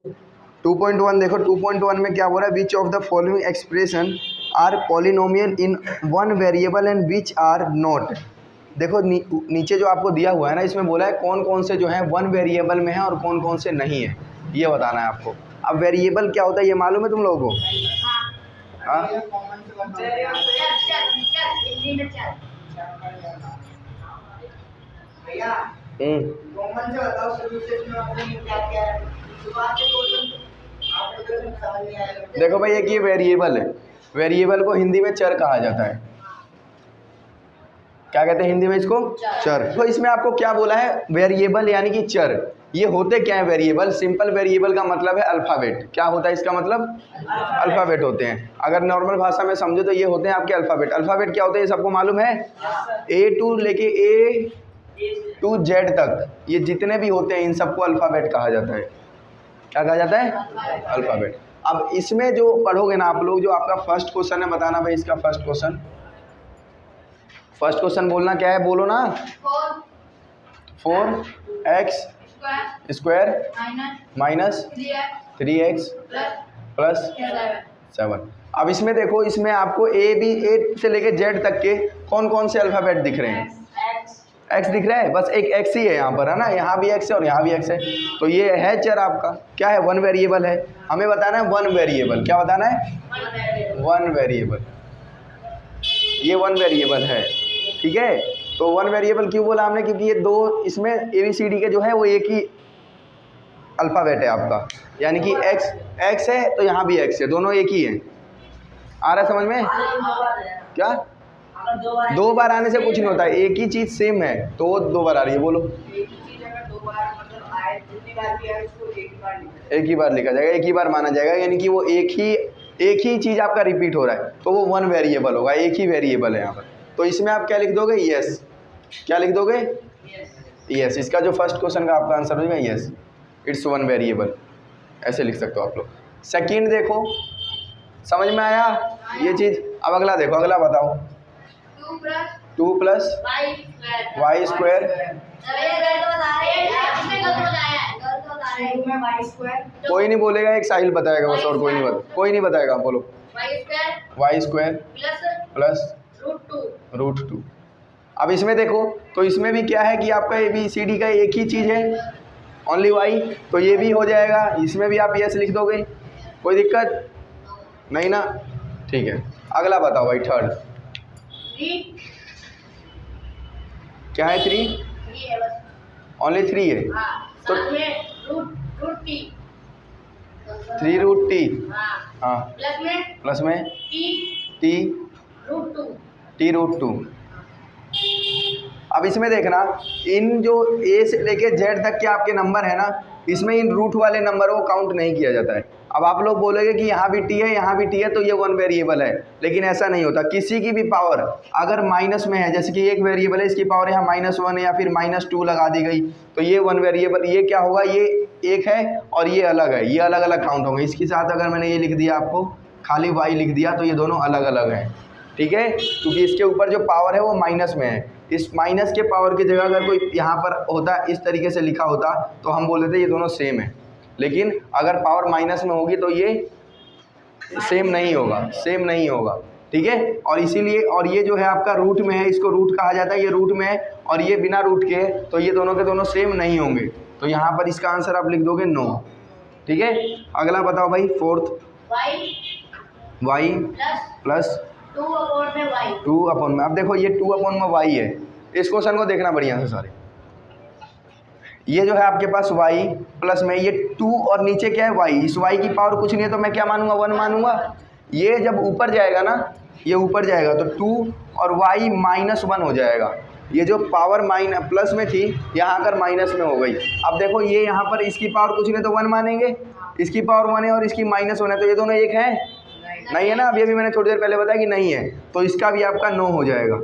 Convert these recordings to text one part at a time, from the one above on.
2.1 देखो, 2.1 में क्या बोल रहा है, which of the following expression are polynomial in one variable and which are not. देखो नीचे जो आपको दिया हुआ है ना, इसमें बोला है कौन कौन से जो है वन वेरिएबल में है और कौन कौन से नहीं है, ये बताना है आपको। अब वेरिएबल क्या होता है ये मालूम है तुम लोगों को? हाँ, देखो भाई एक ये वेरिएबल है, वेरिएबल को हिंदी में चर कहा जाता है। क्या कहते हैं हिंदी में इसको? चर। तो इसमें आपको क्या बोला है, वेरिएबल यानी कि चर। ये होते क्या है वेरिएबल? सिंपल वेरिएबल का मतलब है अल्फ़ाबेट। क्या होता है इसका मतलब? अल्फ़ाबेट होते हैं। अगर नॉर्मल भाषा में समझो तो ये होते हैं आपके अल्फ़ाबेट। अल्फ़ाबेट क्या होते हैं ये सबको मालूम है? ए टू लेके ए टू जेड तक ये जितने भी होते हैं इन सबको अल्फ़ाबेट कहा जाता है। क्या कहा जाता है? अल्फ़ाबेट। अब इसमें जो पढ़ोगे ना आप लोग, जो आपका फर्स्ट क्वेश्चन है, बताना भाई इसका फर्स्ट क्वेश्चन। फर्स्ट क्वेश्चन बोलना क्या है, बोलो ना। 4x square minus 3x plus 7। अब इसमें देखो, इसमें आपको ए से लेके जेड तक के कौन कौन से अल्फ़ाबेट दिख रहे हैं? एक्स दिख रहा है, बस एक एक्स ही है यहाँ पर, है ना। यहाँ भी एक्स है और यहाँ भी एक्स है, तो ये है चर आपका। क्या है? वन वेरिएबल है। हमें बताना है वन वेरिएबल। क्या बताना है? One variable. ये वन वेरिएबल है, ठीक है। तो वन वेरिएबल क्यों बोला हमने? क्योंकि ये दो, इसमें ABCD के जो है वो एक ही अल्फ़ाबेट है आपका, यानी कि एक्स है तो यहाँ भी एक्स है, दोनों एक ही है। आ रहा है समझ में? क्या? दो बार आने से कुछ नहीं होता है, एक ही चीज़ सेम है तो वो दो बार आ रही है। बोलो। एक ही बार लिखा जाएगा, एक ही बार माना जाएगा, यानी कि वो एक ही चीज़ आपका रिपीट हो रहा है, तो वो वन वेरिएबल होगा, एक ही वेरिएबल है यहाँ पर। तो इसमें आप क्या लिख दोगे? यस। क्या लिख दोगे? यस। इसका जो फर्स्ट क्वेश्चन का आपका आंसर होगा यस, इट्स वन वेरिएबल, ऐसे लिख सकते हो आप लोग। सेकंड देखो, समझ में आया ये चीज़? अब अगला देखो, अगला बताओ। 2 प्लस वाई स्क्वायर। कोई नहीं बोलेगा, एक साहिल बताएगा बस, और कोई नहीं बताएगा। बोलो। Y square plus √2। अब इसमें देखो, तो इसमें भी क्या है कि आपका ABCD का एक ही चीज़ है, ओनली वाई, तो ये भी हो जाएगा। इसमें भी आप यस लिख दोगे, कोई दिक्कत नहीं ना? ठीक है, अगला बताओ भाई, थर्ड। क्या है? 3 ओनली 3 है, तो 3√T। हाँ, प्लस में T√2। अब इसमें देखना, इन जो A से लेके Z तक के आपके नंबर है ना, इसमें इन रूट वाले नंबरों को काउंट नहीं किया जाता है। अब आप लोग बोलोगे कि यहाँ भी T है, यहाँ भी T है, तो ये वन वेरिएबल है, लेकिन ऐसा नहीं होता। किसी की भी पावर अगर माइनस में है, जैसे कि एक वेरिएबल है, इसकी पावर यहाँ -1 है या फिर -2 लगा दी गई, तो ये वन वेरिएबल, ये क्या होगा? ये एक है और ये अलग है, ये अलग अलग काउंट होंगे। इसके साथ अगर मैंने ये लिख दिया आपको, खाली वाई लिख दिया, तो ये दोनों अलग अलग हैं, ठीक है, क्योंकि इसके ऊपर जो पावर है वो माइनस में है। इस माइनस के पावर की जगह अगर कोई यहाँ पर होता, इस तरीके से लिखा होता, तो हम बोल देते ये दोनों सेम है। लेकिन अगर पावर माइनस में होगी तो ये सेम नहीं होगा, ठीक है। और इसीलिए, और ये जो है आपका रूट में है, इसको रूट कहा जाता है, ये रूट में है, और ये बिना रूट के है, तो ये दोनों के दोनों सेम नहीं होंगे। तो यहाँ पर इसका आंसर आप लिख दोगे नो, ठीक है। अगला बताओ भाई, फोर्थ। वाई प्लस 2 में। अब देखो ये 2 में वाई है, इस क्वेश्चन को देखना बढ़िया से सारे। ये जो है आपके पास y प्लस में ये 2 और नीचे क्या है y, इस y की पावर कुछ नहीं है, तो मैं क्या मानूंगा? 1 मानूंगा। ये जब ऊपर जाएगा ना, ये ऊपर जाएगा तो 2 और y -1 हो जाएगा। ये जो पावर प्लस में थी, यहाँ आकर माइनस में हो गई। अब देखो ये यहाँ पर इसकी पावर कुछ नहीं तो 1 मानेंगे, इसकी पावर 1 है और इसकी -1 है, तो ये दोनों एक है? नहीं है ना। अभी मैंने थोड़ी देर पहले बताया कि नहीं है, तो इसका भी आपका नो हो जाएगा,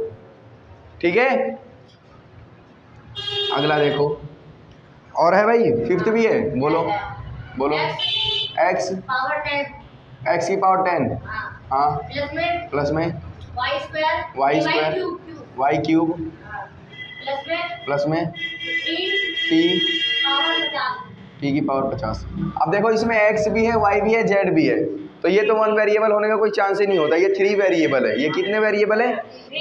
ठीक है। अगला देखो, और है भाई, फिफ्थ भी है। बोलो x की पावर 10, हाँ, प्लस में y क्यूब प्लस में t टी की पावर 50। अब देखो इसमें एक्स भी है, वाई भी है, जेड भी है, तो ये तो 1 वेरिएबल होने का कोई चांस ही नहीं होता। ये 3 वेरिएबल है। ये कितने वेरिएबल है?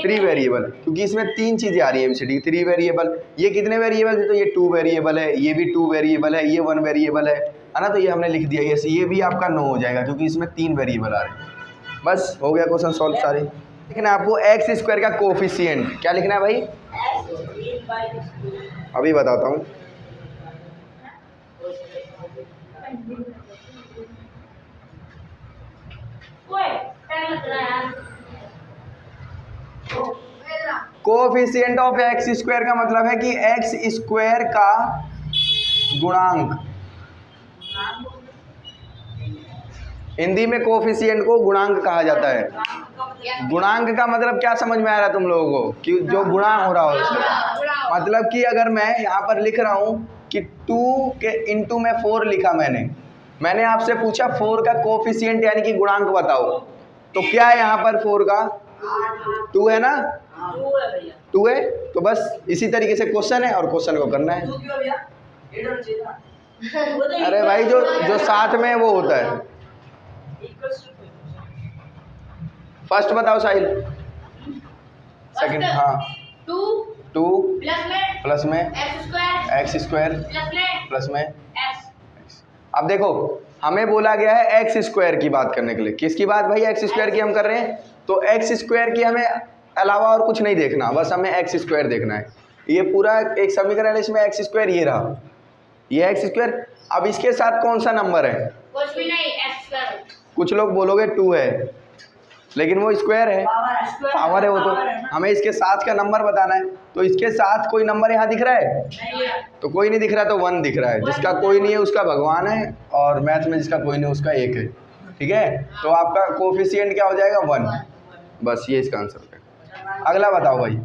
3 वेरिएबल, क्योंकि इसमें 3 चीज़ें आ रही है एबीसीडी 3 वेरिएबल। ये कितने वेरिएबल है? तो ये 2 वेरिएबल है, ये भी 2 वेरिएबल है, ये 1 वेरिएबल है ना। तो ये हमने लिख दिया, ये भी आपका 9 हो जाएगा क्योंकि इसमें 3 वेरिएबल आ रहे हैं। बस हो गया क्वेश्चन सॉल्व सारे। लिखना है आपको एक्स स्क्वायर का कोफिशिएंट। क्या लिखना है भाई? अभी बताता हूँ। कोफिशिएंट ऑफ एक्स स्क्वायर का मतलब है कि एक्स स्क्वायर का गुणांक। हिंदी में कोफिशिएंट को गुणांक कहा जाता है। गुणांक का मतलब क्या समझ में आ रहा है तुम लोगों को? कि जो गुणा हो रहा हो उसका मतलब कि अगर मैं यहाँ पर लिख रहा हूँ कि 2 के इंटू में 4 लिखा, मैंने आपसे पूछा 4 का कोफिशिएंट यानी कि गुणांक बताओ, तो क्या है यहाँ पर 4 का? 2 है ना? 2 है, तो बस इसी तरीके से क्वेश्चन है और क्वेश्चन को करना है। अरे भाई जो साथ में वो होता है। फर्स्ट बताओ साहिल। सेकंड। हाँ 2 प्लस में एक्स स्क्वायर प्लस में एक्स। अब देखो हमें बोला गया है एक्स स्क्वायर की बात करने के लिए। किसकी बात भाई? एक्स स्क्वायर की हम कर रहे हैं। तो एक्स स्क्वायर की हमें अलावा और कुछ नहीं देखना, बस हमें एक्स स्क्वायर देखना है। ये पूरा एक समीकरण है, इसमें एक्स स्क्वायर ये रहा, ये एक्स स्क्वायर। अब इसके साथ कौन सा नंबर है? कुछ भी नहीं, एक्स स्क्वायर। कुछ लोग बोलोगे 2 है, लेकिन वो स्क्वायर है, पावर है वो। तो हमें इसके साथ का नंबर बताना है। तो इसके साथ कोई नंबर यहाँ दिख रहा है? तो कोई नहीं दिख रहा, तो 1 दिख रहा है। जिसका कोई नहीं है उसका भगवान है, और मैथ में जिसका कोई नहीं उसका 1 है। ठीक है, तो आपका कोफिशिएंट क्या हो जाएगा? 1। बस ये इसका आंसर है। अगला बताओ भाई।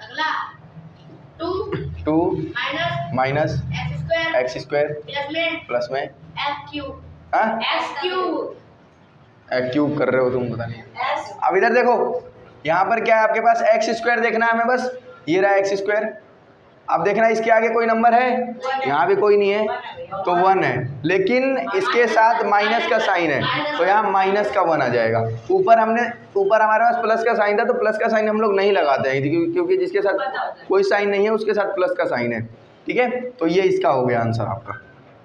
अगला 2 माइनस एक्स स्क्वायर प्लस में क्यूब कर रहे हो तुम, पता नहीं। अब इधर देखो, यहाँ पर क्या है आपके पास? एक्स स्क्वायर देखना है हमें, बस ये रहा एक्स स्क्वायर। अब देखना इसके आगे कोई नंबर है? यहाँ भी कोई नहीं है, तो 1 है, लेकिन इसके साथ माइनस का साइन है, तो यहाँ माइनस का 1 आ जाएगा। ऊपर हमारे पास प्लस का साइन था, तो प्लस का साइन हम लोग नहीं लगाते हैं, क्योंकि जिसके साथ कोई साइन नहीं है उसके साथ प्लस का साइन है। ठीक है, तो ये इसका हो गया आंसर आपका।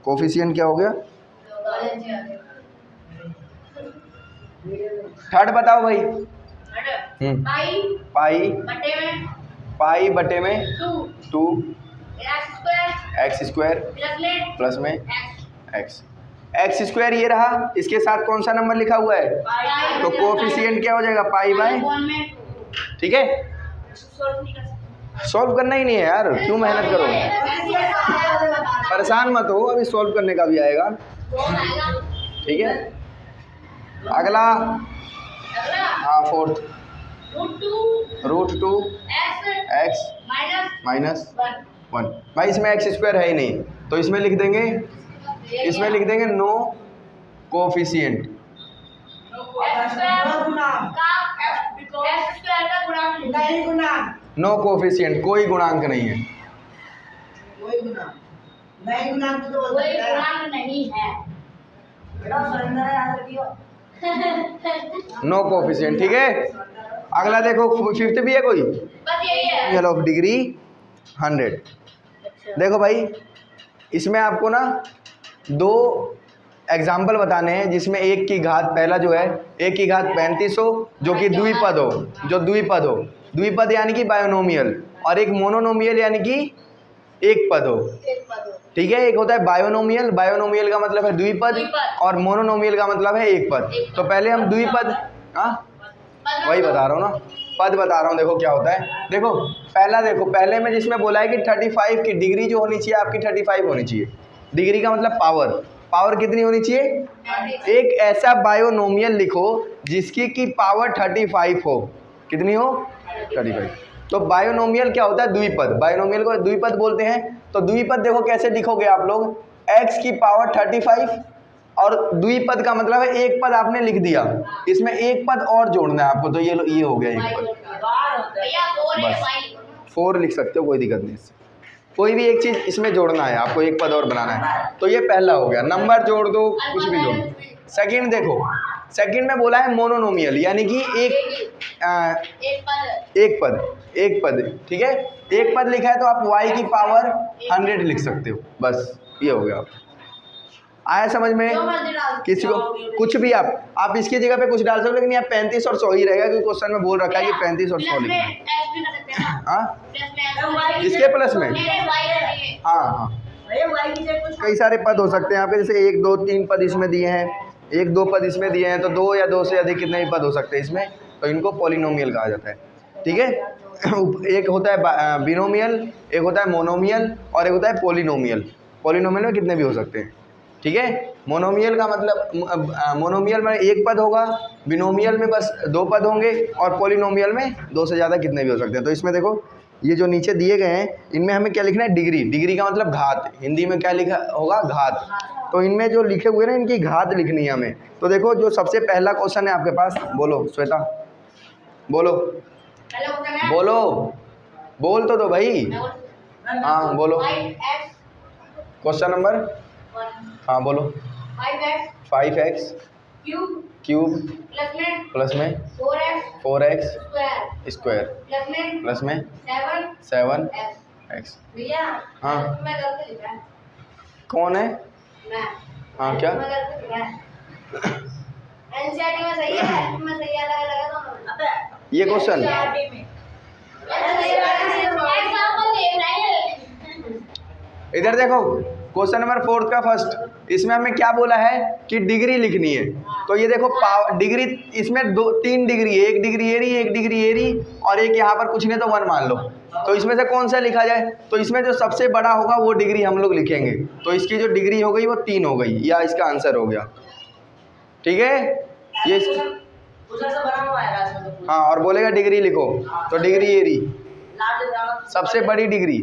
कोफिशिएंट क्या हो गया? थर्ड बताओ भाई। पाई बटे में 2 एक्स स्क्वायर प्लस में एक्स स्क्वायर ये रहा। इसके साथ कौन सा नंबर लिखा हुआ है? तो कोफिशिएंट क्या हो जाएगा? Pi by. ठीक है, सॉल्व करना ही नहीं है यार, क्यों मेहनत करो, परेशान मत हो, अभी सॉल्व करने का भी आएगा। ठीक है, अगला हाँ फोर्थ, √2 एक्स माइनस 1। भाई इसमें एक्स स्क्वायर है ही नहीं, तो इसमें लिख देंगे नो कोफिशिएंट। नो कोफिशिएंट, कोई गुणांक नहीं है। No coefficient. ठीक है, अगला देखो, फिफ्थ भी है कोई? चलो डिग्री 100। देखो भाई, इसमें आपको ना 2 एग्जाम्पल बताने हैं, जिसमें एक की घात, पहला जो है 1 की घात 35 हो, जो कि द्विपद हो, द्विपद यानी कि बायोनोमियल, और एक मोनोनोमियल यानी कि एक पद हो। ठीक है, एक होता है बायोनोमियल, बायोनोमियल का मतलब है द्विपद, और मोनोनोमियल का मतलब है एक पद। तो पहले हम द्विपद, वही बता रहा हूँ ना, पद बता रहा हूँ। देखो क्या होता है, देखो पहले में जिसमें बोला है कि 35 की डिग्री जो होनी चाहिए आपकी 35 होनी चाहिए। डिग्री का मतलब पावर कितनी होनी चाहिए? एक ऐसा बायोनोमियल लिखो जिसकी की पावर 35 हो। कितनी हो? 35। तो बायोनोमियल क्या होता है? द्विपद। बायोनोमियल को द्विपद बोलते हैं। तो द्विपद देखो कैसे लिखोगे आप लोग, x की पावर 35, और द्विपद का मतलब है एक पद आपने लिख दिया, इसमें एक पद और जोड़ना है आपको, तो ये हो गया एक पद। बस 4 लिख सकते हो, कोई दिक्कत नहीं इससे। कोई भी एक चीज़ इसमें जोड़ना है आपको, एक पद और बनाना है। तो ये पहला हो गया, नंबर जोड़ दो, कुछ भी जोड़ दो। सेकंड देखो, सेकंड में बोला है मोनोनोमियल, यानी कि एक पद, ठीक है। एक पद लिखा है तो आप y की पावर 100 लिख सकते हो, बस ये हो गया। आया समझ में? किसी को कुछ भी आप इसकी जगह पे कुछ डाल सकते हो, लेकिन यहाँ 35 और 100 ही रहेगा, क्योंकि क्वेश्चन में बोल रखा है कि 35 और 100 लिखना है। हाँ, इसके प्लस में, हाँ, कई सारे पद हो सकते हैं यहाँ पे, जैसे 1 2 3 पद इसमें दिए हैं, 1 2 पद इसमें दिए हैं, तो 2 या 2 से अधिक कितने भी पद हो सकते हैं इसमें, तो इनको पॉलिनोमियल कहा जाता है, ठीक है। एक होता है बिनोमियल, एक होता है मोनोमियल, और एक होता है पॉलिनोमियल। पॉलिनोमियल में कितने भी हो सकते हैं, ठीक है। मोनोमियल का मतलब, मोनोमियल में एक पद होगा, बिनोमियल में बस 2 पद होंगे, और पॉलिनोमियल में 2 से ज़्यादा कितने भी हो सकते हैं। तो इसमें देखो, ये जो नीचे दिए गए हैं, इनमें हमें क्या लिखना है, डिग्री। डिग्री का मतलब घात, हिंदी में क्या लिखा होगा, घात। तो इनमें जो लिखे हुए ना, इनकी घात लिखनी है हमें। तो देखो, जो सबसे पहला क्वेश्चन है आपके पास, बोलो श्वेता, बोलो बोलो, बोल तो दो भाई, हाँ बोलो। क्वेश्चन नंबर, हाँ बोलो। 5x क्यूब प्लस में 4x स्क्वायर प्लस में 7x। हाँ, कौन है? हाँ, क्या ये क्वेश्चन? इधर देखो, क्वेश्चन नंबर 4 का फर्स्ट, इसमें हमें क्या बोला है कि डिग्री लिखनी है। तो ये देखो, डिग्री इसमें 3 डिग्री है, 1 डिग्री एरी, 1 डिग्री एरी, और एक यहाँ पर कुछ नहीं तो 1 मान लो। तो इसमें से कौन सा लिखा जाए? तो इसमें जो सबसे बड़ा होगा वो डिग्री हम लोग लिखेंगे। तो इसकी जो डिग्री हो गई वो 3 हो गई, या इसका आंसर हो गया, ठीक है। ये हाँ, और बोलेगा डिग्री लिखो, तो डिग्री एरी, सबसे बड़ी डिग्री,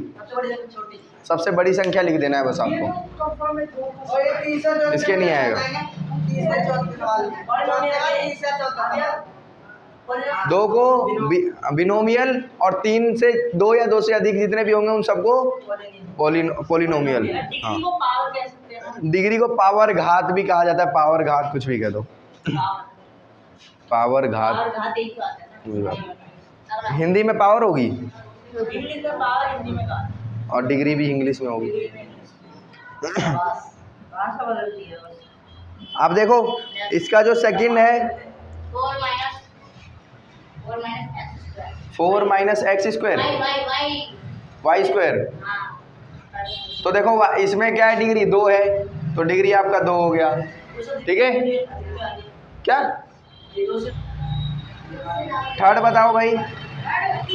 सबसे बड़ी संख्या लिख देना है बस आपको, इसके नहीं आएगा। 2 को बिनोमियल, और 3 से 2 या 2 से अधिक जितने भी होंगे उन सबको पॉलिनोमियल। हाँ, डिग्री को पावर घात भी कहा जाता है, पावर घात कुछ भी कह दो, पावर घात। हिंदी में पावर होगी, और डिग्री भी इंग्लिश में होगी। अब देखो, इसका जो सेकंड है 4 minus x square y square. तो देखो, इसमें क्या है, डिग्री 2 है, तो डिग्री आपका 2 हो गया, ठीक है। क्या थर्ड बताओ भाई?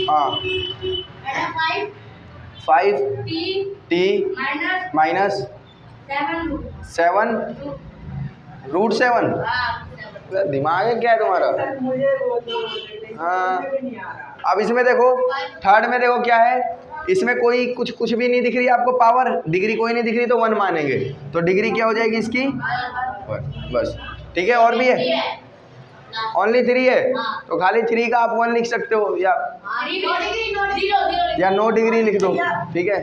हाँ, 5 t माइनस 7 रूट 7। दिमाग है क्या है तुम्हारा? हाँ, अब इसमें देखो, थर्ड में देखो क्या है, इसमें कोई कुछ भी नहीं दिख रही आपको, पावर डिग्री कोई नहीं दिख रही, तो 1 मानेंगे, तो डिग्री क्या हो जाएगी इसकी? बस, ठीक है। और भी है, ओनली 3 है, तो खाली 3 का आप 1 लिख सकते हो, या नो डिग्री लिख दो, ठीक है,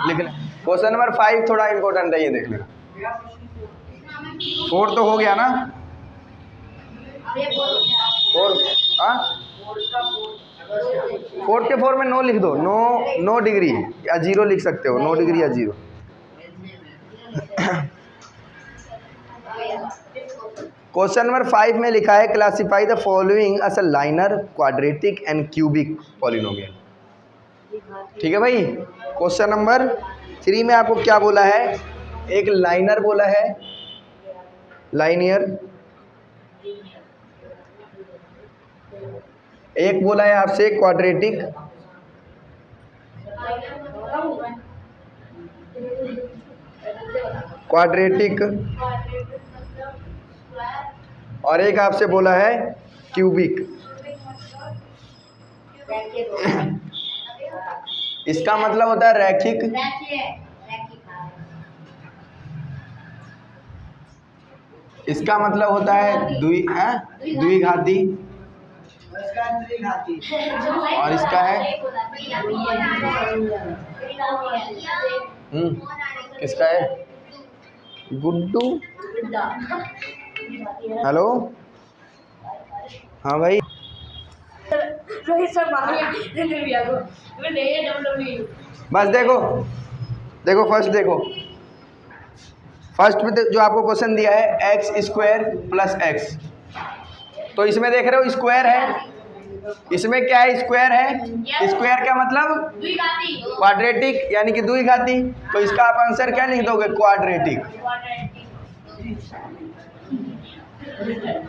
लिख लें। क्वेश्चन नंबर 5 थोड़ा इंपॉर्टेंट है, ये देख लेना। 4 तो हो गया ना? 4, हाँ, 4 के 4 में नो लिख दो, नो डिग्री, या 0 लिख सकते हो, नो डिग्री या 0। क्वेश्चन नंबर 5 में लिखा है, classify the following as a linear, quadratic and cubic polynomial, ठीक है भाई। क्वेश्चन नंबर 3 में आपको क्या बोला है? एक लाइनर बोला है, लाइनियर, एक बोला है आपसे क्वाड्रेटिक, और एक आपसे बोला है क्यूबिक। इसका मतलब होता है रैखिक, इसका मतलब होता है द्विघाती, और इसका है किसका है? गुड्डू। हेलो, हाँ भाई। रोहित शर्मा बस देखो देखो फर्स्ट में जो आपको क्वेश्चन दिया है एक्स स्क्वायर प्लस एक्स, तो इसमें देख रहे हो स्क्वायर है, इसमें क्या है? स्क्वायर है। स्क्वायर क्या मतलब? क्वाड्रेटिक, यानी कि द्विघाती। तो इसका आप आंसर क्या लिख दोगे? क्वाड्रेटिक।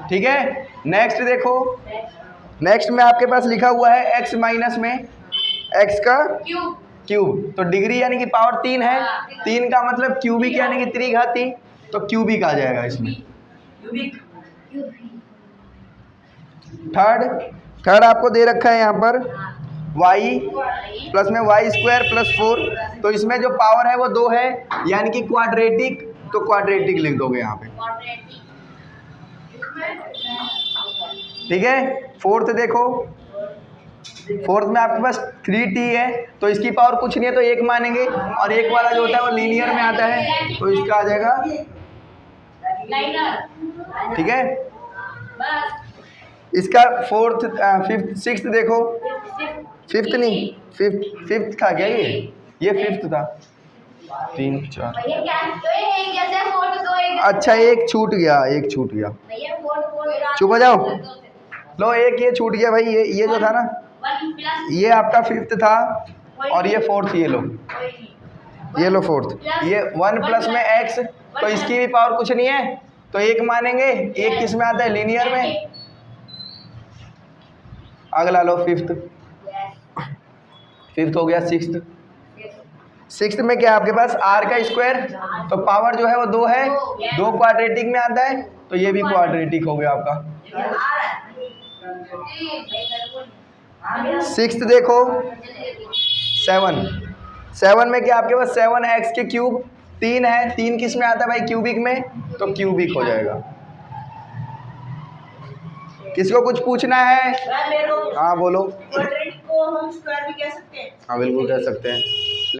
ठीक है, नेक्स्ट देखो। नेक्स्ट में आपके पास लिखा हुआ है एक्स माइनस में एक्स का क्यूब, तो डिग्री यानी कि पावर 3 है। 3 का मतलब क्यूबिक यानी कि त्रिघाती, तो क्यूबिक आ जाएगा इसमें। थर्ड आपको दे रखा है यहाँ पर y प्लस में वाई स्क्वायर प्लस 4, तो इसमें जो पावर है वो 2 है, यानी कि क्वाड्रेटिक, तो क्वाड्रेटिक लिख दोगे यहाँ पे। ठीक है, फोर्थ देखो। फोर्थ में आपके पास 3t है, तो इसकी पावर कुछ नहीं है तो 1 मानेंगे, और 1 वाला जो होता है वो लीनियर में आता है, तो इसका आ जाएगा। ठीक है, इसका फोर्थ फिफ्थ सिक्स्थ देखो। फिफ्थ नहीं, फिफ्थ था क्या? ये फिफ्थ था। 3 4, अच्छा एक छूट गया। चुप हो जाओ। लो, एक ये छूट गया भाई, ये जो था ना, ये आपका फिफ्थ था, और ये फोर्थ। ये लो फोर्थ। ये 1 प्लस में एक्स, तो इसकी भी पावर कुछ नहीं है, तो 1 मानेंगे। 1 किस में आता है? लीनियर में। अगला लो फिफ्थ हो गया। सिक्स्थ में क्या आपके पास? आर का स्क्वायर, तो पावर जो है वो 2 है, 2 क्वाड्रेटिक में आता है, तो ये भी क्वाड्रेटिक हो गया आपका। सिक्स्थ देखो 7 में क्या आपके पास? 7x के क्यूब, 3 है। 3 किस में आता है भाई? क्यूबिक में, तो क्यूबिक हो जाएगा। किसको कुछ पूछना है? हाँ बोलो। क्वाड्रेटिक को हम स्क्वायर भी कह सकते हैं। हाँ बिल्कुल कह सकते हैं।